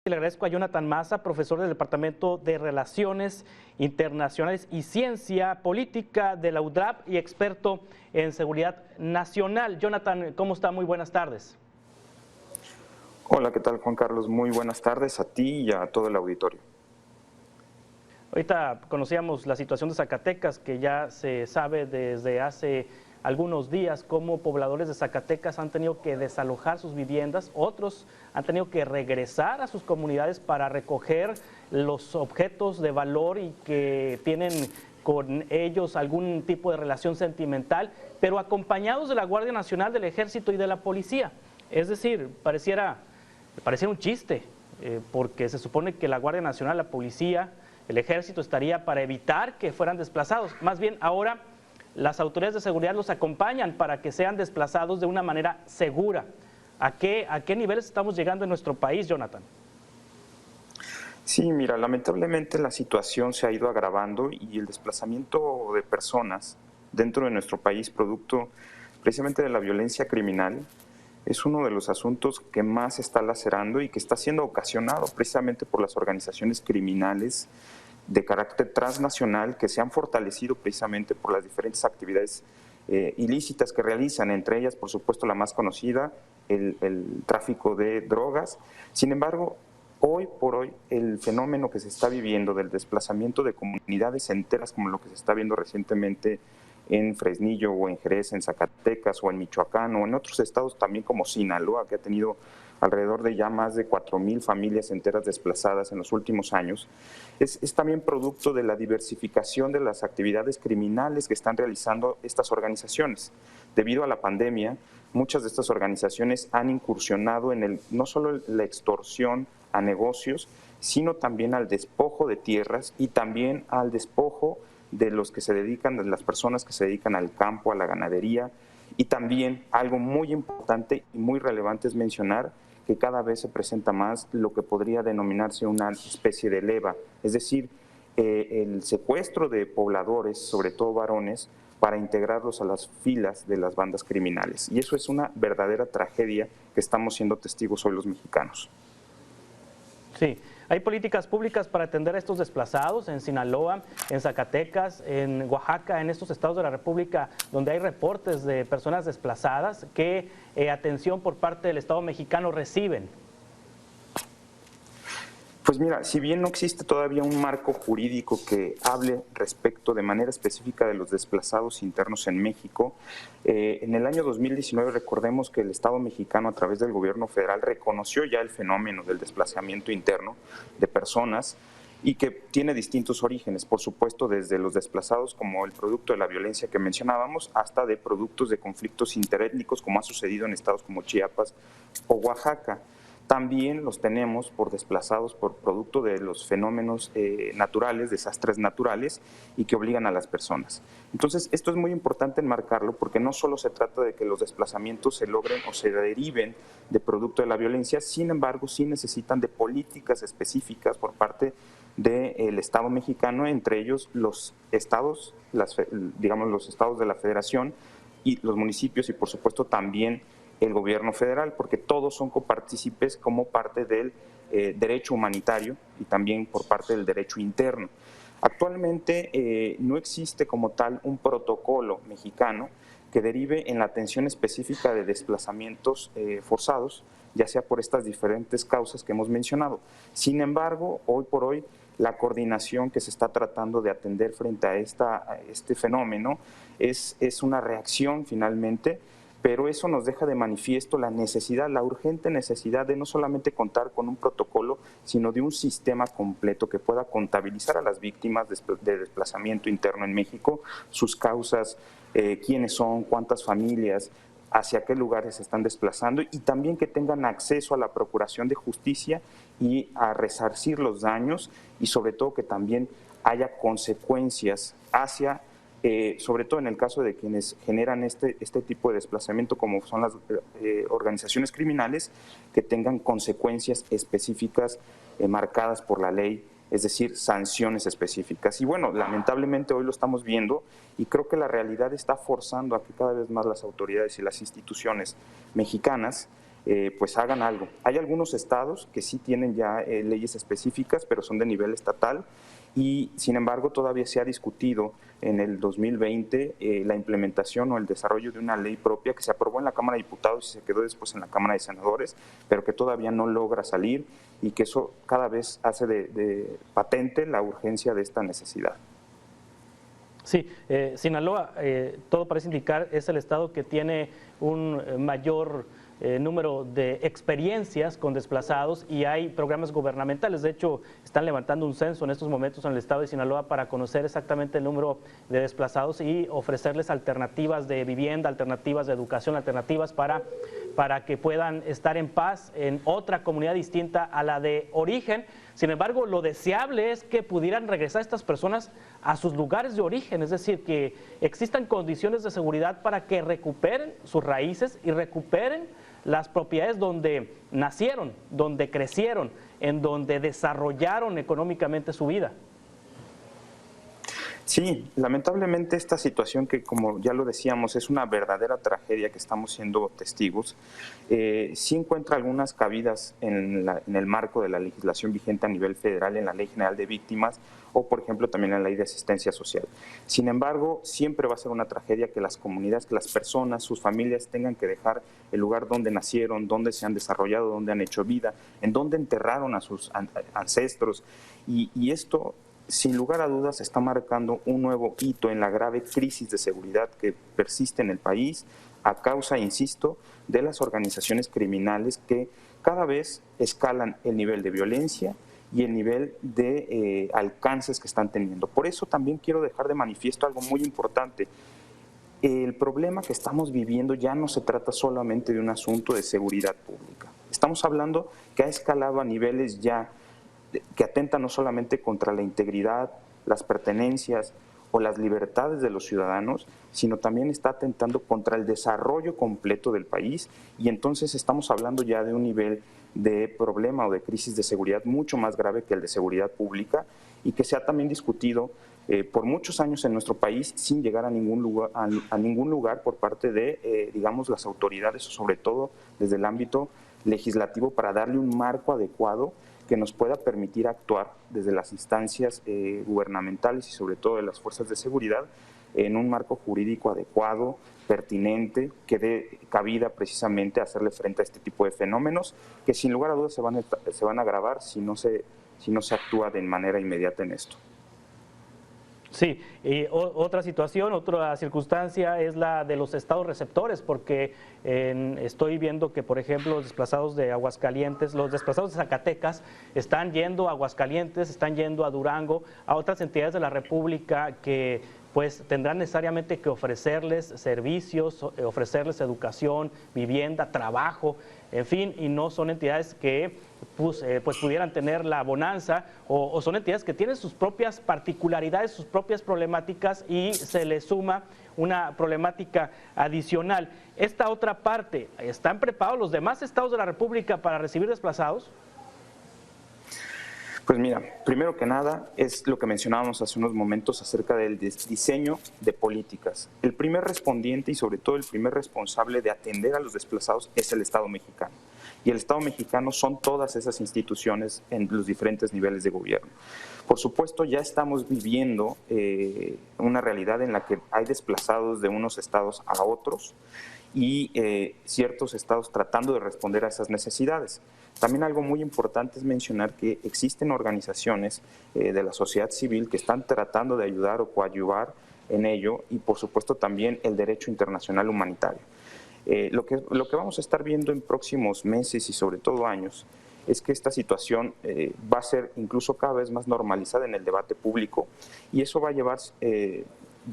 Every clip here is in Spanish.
Le agradezco a Jonathan Maza, profesor del Departamento de Relaciones Internacionales y Ciencia Política de la UDRAP y experto en seguridad nacional. Jonathan, ¿cómo está? Muy buenas tardes. Hola, ¿qué tal, Juan Carlos? Muy buenas tardes a ti y a todo el auditorio. Ahorita conocíamos la situación de Zacatecas, que ya se sabe desde hace algunos días cómo pobladores de Zacatecas han tenido que desalojar sus viviendas, otros han tenido que regresar a sus comunidades para recoger los objetos de valor y que tienen con ellos algún tipo de relación sentimental, pero acompañados de la Guardia Nacional, del Ejército y de la Policía. Es decir, pareciera un chiste, porque se supone que la Guardia Nacional, la Policía, el Ejército estaría para evitar que fueran desplazados. Más bien ahora las autoridades de seguridad los acompañan para que sean desplazados de una manera segura. ¿A qué niveles estamos llegando en nuestro país, Jonathan? Sí, mira, lamentablemente la situación se ha ido agravando y el desplazamiento de personas dentro de nuestro país, producto precisamente de la violencia criminal, es uno de los asuntos que más se está lacerando y que está siendo ocasionado precisamente por las organizaciones criminales de carácter transnacional que se han fortalecido precisamente por las diferentes actividades ilícitas que realizan, entre ellas, por supuesto, la más conocida, el tráfico de drogas. Sin embargo, hoy por hoy, el fenómeno que se está viviendo del desplazamiento de comunidades enteras, como lo que se está viendo recientemente en Fresnillo o en Jerez, en Zacatecas o en Michoacán o en otros estados también como Sinaloa, que ha tenido alrededor de ya más de 4,000 familias enteras desplazadas en los últimos años, es también producto de la diversificación de las actividades criminales que están realizando estas organizaciones. Debido a la pandemia, muchas de estas organizaciones han incursionado en no solo la extorsión a negocios, sino también al despojo de tierras y también al despojo de los que se dedican, de las personas que se dedican al campo, a la ganadería, y también algo muy importante y muy relevante es mencionar que cada vez se presenta más lo que podría denominarse una especie de leva, es decir, el secuestro de pobladores, sobre todo varones, para integrarlos a las filas de las bandas criminales. Y eso es una verdadera tragedia que estamos siendo testigos hoy los mexicanos. Sí, hay políticas públicas para atender a estos desplazados en Sinaloa, en Zacatecas, en Oaxaca, en estos estados de la República donde hay reportes de personas desplazadas. ¿Qué atención por parte del Estado mexicano reciben? Pues mira, si bien no existe todavía un marco jurídico que hable respecto de manera específica de los desplazados internos en México, en el año 2019 recordemos que el Estado mexicano a través del gobierno federal reconoció ya el fenómeno del desplazamiento interno de personas y que tiene distintos orígenes, por supuesto desde los desplazados como el producto de la violencia que mencionábamos hasta de productos de conflictos interétnicos como ha sucedido en estados como Chiapas o Oaxaca. También los tenemos por desplazados por producto de los fenómenos naturales, desastres naturales y que obligan a las personas. Entonces, esto es muy importante enmarcarlo porque no solo se trata de que los desplazamientos se logren o se deriven de producto de la violencia, sin embargo, sí necesitan de políticas específicas por parte del Estado mexicano, entre ellos los estados, digamos los estados de la Federación y los municipios y por supuesto también el gobierno federal, porque todos son copartícipes como parte del derecho humanitario y también por parte del derecho interno. Actualmente no existe como tal un protocolo mexicano que derive en la atención específica de desplazamientos forzados, ya sea por estas diferentes causas que hemos mencionado. Sin embargo, hoy por hoy, la coordinación que se está tratando de atender frente a este fenómeno es una reacción finalmente, pero eso nos deja de manifiesto la necesidad, la urgente necesidad de no solamente contar con un protocolo, sino de un sistema completo que pueda contabilizar a las víctimas de desplazamiento interno en México, sus causas, quiénes son, cuántas familias, hacia qué lugares se están desplazando y también que tengan acceso a la procuración de justicia y a resarcir los daños y sobre todo que también haya consecuencias hacia sobre todo en el caso de quienes generan este tipo de desplazamiento, como son las organizaciones criminales, que tengan consecuencias específicas marcadas por la ley, es decir, sanciones específicas. Y bueno, lamentablemente hoy lo estamos viendo y creo que la realidad está forzando a que cada vez más las autoridades y las instituciones mexicanas pues hagan algo. Hay algunos estados que sí tienen ya leyes específicas, pero son de nivel estatal, y sin embargo todavía se ha discutido en el 2020 la implementación o el desarrollo de una ley propia que se aprobó en la Cámara de Diputados y se quedó después en la Cámara de Senadores, pero que todavía no logra salir, y que eso cada vez hace de patente la urgencia de esta necesidad. Sí, Sinaloa, todo parece indicar, es el estado que tiene un mayor número de experiencias con desplazados, y hay programas gubernamentales. De hecho, están levantando un censo en estos momentos en el estado de Sinaloa para conocer exactamente el número de desplazados y ofrecerles alternativas de vivienda, alternativas de educación, alternativas para que puedan estar en paz en otra comunidad distinta a la de origen. Sin embargo, lo deseable es que pudieran regresar estas personas a sus lugares de origen, es decir, que existan condiciones de seguridad para que recuperen sus raíces y recuperen las propiedades donde nacieron, donde crecieron, en donde desarrollaron económicamente su vida. Sí, lamentablemente esta situación, que como ya lo decíamos es una verdadera tragedia que estamos siendo testigos, sí encuentra algunas cabidas en el marco de la legislación vigente a nivel federal, en la Ley General de Víctimas o por ejemplo también en la Ley de Asistencia Social. Sin embargo, siempre va a ser una tragedia que las comunidades, que las personas, sus familias tengan que dejar el lugar donde nacieron, donde se han desarrollado, donde han hecho vida, en donde enterraron a sus ancestros, y esto sin lugar a dudas está marcando un nuevo hito en la grave crisis de seguridad que persiste en el país a causa, insisto, de las organizaciones criminales que cada vez escalan el nivel de violencia y el nivel de alcances que están teniendo. Por eso también quiero dejar de manifiesto algo muy importante. El problema que estamos viviendo ya no se trata solamente de un asunto de seguridad pública. Estamos hablando que ha escalado a niveles ya que atenta no solamente contra la integridad, las pertenencias o las libertades de los ciudadanos, sino también está atentando contra el desarrollo completo del país, y entonces estamos hablando ya de un nivel de problema o de crisis de seguridad mucho más grave que el de seguridad pública, y que se ha también discutido por muchos años en nuestro país sin llegar a ningún lugar por parte de, digamos, las autoridades, o sobre todo desde el ámbito legislativo, para darle un marco adecuado que nos pueda permitir actuar desde las instancias gubernamentales y sobre todo de las fuerzas de seguridad en un marco jurídico adecuado, pertinente, que dé cabida precisamente a hacerle frente a este tipo de fenómenos que sin lugar a dudas se van a agravar si no se actúa de manera inmediata en esto. Sí, y otra situación, otra circunstancia es la de los estados receptores, porque estoy viendo que, por ejemplo, los desplazados de Aguascalientes, los desplazados de Zacatecas están yendo a Aguascalientes, están yendo a Durango, a otras entidades de la República que pues tendrán necesariamente que ofrecerles servicios, ofrecerles educación, vivienda, trabajo, en fin, y no son entidades que pues pudieran tener la bonanza, o son entidades que tienen sus propias particularidades, sus propias problemáticas, y se les suma una problemática adicional. Esta otra parte, ¿están preparados los demás estados de la República para recibir desplazados? Pues mira, primero que nada es lo que mencionábamos hace unos momentos acerca del diseño de políticas. El primer respondiente y sobre todo el primer responsable de atender a los desplazados es el Estado mexicano. Y el Estado mexicano son todas esas instituciones en los diferentes niveles de gobierno. Por supuesto, ya estamos viviendo una realidad en la que hay desplazados de unos estados a otros y ciertos estados tratando de responder a esas necesidades. También algo muy importante es mencionar que existen organizaciones de la sociedad civil que están tratando de ayudar o coadyuvar en ello, y por supuesto también el derecho internacional humanitario. Lo que vamos a estar viendo en próximos meses y sobre todo años es que esta situación va a ser incluso cada vez más normalizada en el debate público, y eso va a llevar de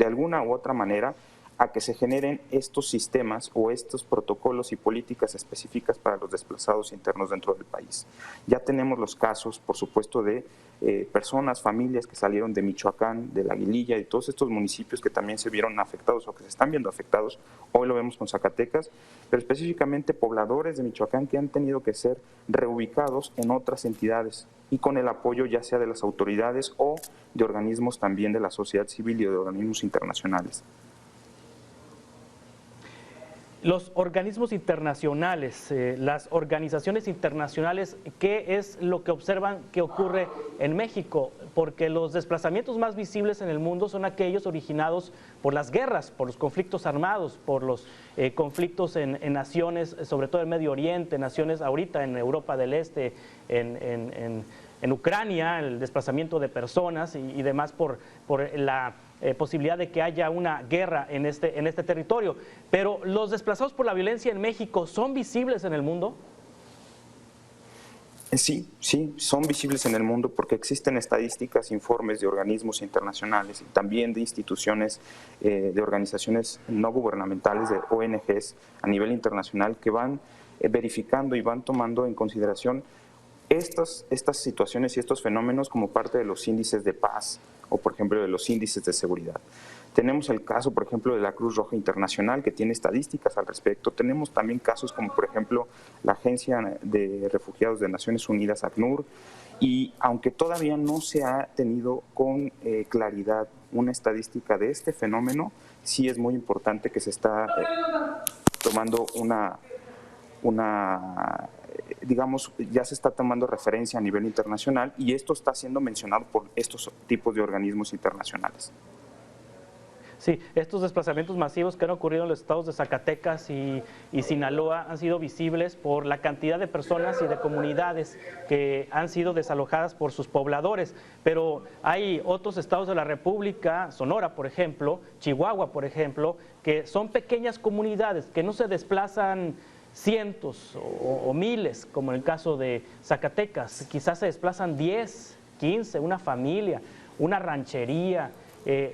alguna u otra manera a que se generen estos sistemas o estos protocolos y políticas específicas para los desplazados internos dentro del país. Ya tenemos los casos, por supuesto, de personas, familias que salieron de Michoacán, de La Aguililla y todos estos municipios que también se vieron afectados o que se están viendo afectados. Hoy lo vemos con Zacatecas, pero específicamente pobladores de Michoacán que han tenido que ser reubicados en otras entidades y con el apoyo ya sea de las autoridades o de organismos también de la sociedad civil y de organismos internacionales. Los organismos internacionales, las organizaciones internacionales, ¿qué es lo que observan que ocurre en México? Porque los desplazamientos más visibles en el mundo son aquellos originados por las guerras, por los conflictos armados, por los conflictos en naciones, sobre todo en Medio Oriente, naciones ahorita en Europa del Este, en Ucrania, el desplazamiento de personas y demás por la posibilidad de que haya una guerra en este territorio. Pero los desplazados por la violencia en México, ¿son visibles en el mundo? Sí, sí, son visibles en el mundo porque existen estadísticas, informes de organismos internacionales y también de instituciones, de organizaciones no gubernamentales, de ONGs a nivel internacional que van verificando y van tomando en consideración estas situaciones y estos fenómenos como parte de los índices de paz o, por ejemplo, de los índices de seguridad. Tenemos el caso, por ejemplo, de la Cruz Roja Internacional, que tiene estadísticas al respecto. Tenemos también casos como, por ejemplo, la Agencia de Refugiados de Naciones Unidas, ACNUR, y aunque todavía no se ha tenido con claridad una estadística de este fenómeno, sí es muy importante que se está tomando digamos, ya se está tomando referencia a nivel internacional y esto está siendo mencionado por estos tipos de organismos internacionales. Sí, estos desplazamientos masivos que han ocurrido en los estados de Zacatecas y Sinaloa han sido visibles por la cantidad de personas y de comunidades que han sido desalojadas por sus pobladores, pero hay otros estados de la República, Sonora, por ejemplo, Chihuahua, por ejemplo, que son pequeñas comunidades que no se desplazan cientos o miles, como en el caso de Zacatecas, quizás se desplazan 10, 15, una familia, una ranchería,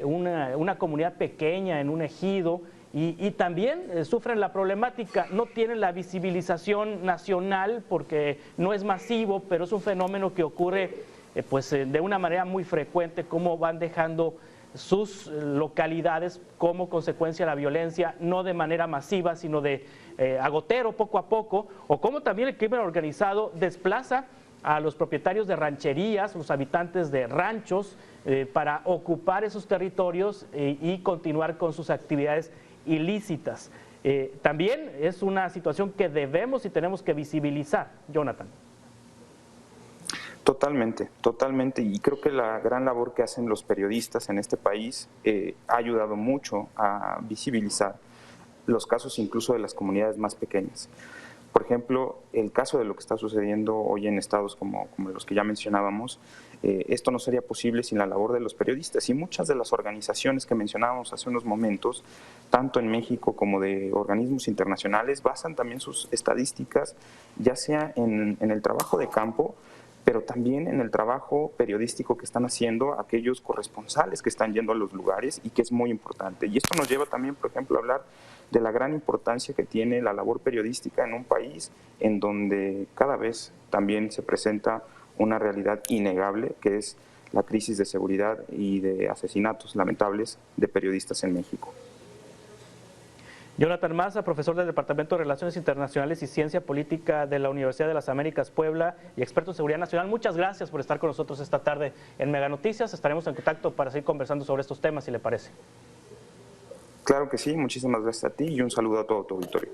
una comunidad pequeña en un ejido y también sufren la problemática, no tienen la visibilización nacional porque no es masivo, pero es un fenómeno que ocurre pues de una manera muy frecuente, cómo van dejando sus localidades como consecuencia de la violencia, no de manera masiva, sino de agotero poco a poco, o cómo también el crimen organizado desplaza a los propietarios de rancherías, los habitantes de ranchos, para ocupar esos territorios y continuar con sus actividades ilícitas. También es una situación que debemos y tenemos que visibilizar, Jonathan. Totalmente, totalmente, y creo que la gran labor que hacen los periodistas en este país ha ayudado mucho a visibilizar los casos incluso de las comunidades más pequeñas. Por ejemplo, el caso de lo que está sucediendo hoy en estados como los que ya mencionábamos, esto no sería posible sin la labor de los periodistas y muchas de las organizaciones que mencionábamos hace unos momentos, tanto en México como de organismos internacionales, basan también sus estadísticas, ya sea en el trabajo de campo, pero también en el trabajo periodístico que están haciendo aquellos corresponsales que están yendo a los lugares y que es muy importante. Y esto nos lleva también, por ejemplo, a hablar de la gran importancia que tiene la labor periodística en un país en donde cada vez también se presenta una realidad innegable, que es la crisis de seguridad y de asesinatos lamentables de periodistas en México. Jonathan Maza, profesor del Departamento de Relaciones Internacionales y Ciencia Política de la Universidad de las Américas Puebla y experto en seguridad nacional, muchas gracias por estar con nosotros esta tarde en Mega Noticias. Estaremos en contacto para seguir conversando sobre estos temas, si le parece. Claro que sí, muchísimas gracias a ti y un saludo a todo tu auditorio.